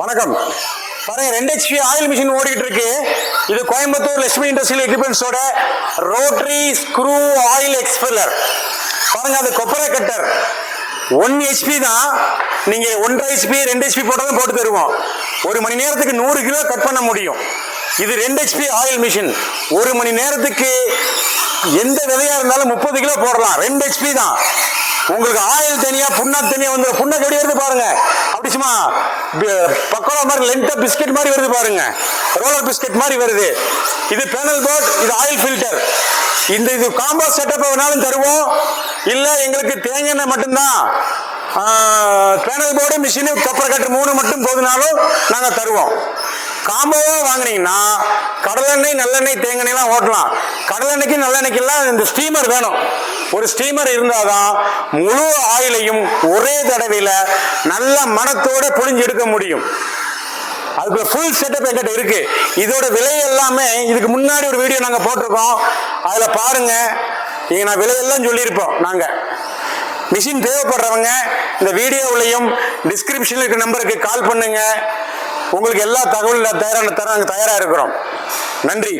வணக்கம். பாருங்க, 2 HP oil machine ஓடிட்டு இருக்கு. இது கோயம்புத்தூர் லட்சுமி இண்டஸ்ட்ரியல் எக்யூப்மெண்ட்ஸோட ரோட்டரி ஸ்க்ரூ ஆயில் எக்ஸ்பெல்லர். பாருங்க, அது கொப்பரை கட்டர் 1 HP தான். நீங்க 1.5 HP 2 HP போட்டாலும் போட்டு தருவோம். ஒரு மணி நேரத்துக்கு 100 கிலோ கட் பண்ண முடியும். இது 2 HP ஆயில் மிஷின். ஒரு மணி நேரத்துக்கு எந்த விதையா இருந்தாலும் 30 கிலோ போடலாம். 2 HP தான். உங்களுக்கு ஆயில் தனியா புண்ணாக்கு தனியா வந்து புண்ணாக்கு எப்படி வருது பாருங்க. அப்படி சும்மா பக்கோடா மாதிரி லென்த்தா பிஸ்கெட் மாதிரி வருது பாருங்க. ரோலர் பிஸ்கெட் மாதிரி வருது. இது பேனல் போர்ட், இது ஆயில் ஃபில்டர். இது காம்போ செட்டப் வேணாலும் தருவோம். இல்ல எங்களுக்கு தேங்காய் மட்டும்தான் பேனல் போர்டு மிஷின் கொப்பரை கட்டர் 3 மட்டும் போதுனாலும் நாங்க தருவோம். காம்போவா வாங்கினீங்கன்னா கடலெண்ணெய் நல்லெண்ணெய் தேங்காய்லாம் ஓட்டலாம். கடலெண்ணெய்க்கு நல்லெண்ணெய்க்கெல்லாம் இந்த ஸ்டீமர் வேணும். ஒரு ஸ்டீமர் இருந்தாதான் முழு ஆயிலையும் ஒரே தடவையில நல்ல மனத்தோட புழிஞ்சு எடுக்க முடியும். அதுக்கு ஃபுல் செட்டப் என்கிட்ட இருக்கு. இதோட விலை எல்லாமே இதுக்கு முன்னாடி ஒரு வீடியோ நாங்க போட்டிருக்கோம். அதுல பாருங்க, இங்க நான் விலையெல்லாம் சொல்லியிருப்போம். நாங்க மிஷின் தேவைப்படுறவங்க இந்த வீடியோவிலையும் டிஸ்கிரிப்ஷன்ல இருக்க நம்பருக்கு கால் பண்ணுங்க. உங்களுக்கு எல்லா தகவலும் தயாரா இருக்கிறோம். நன்றி.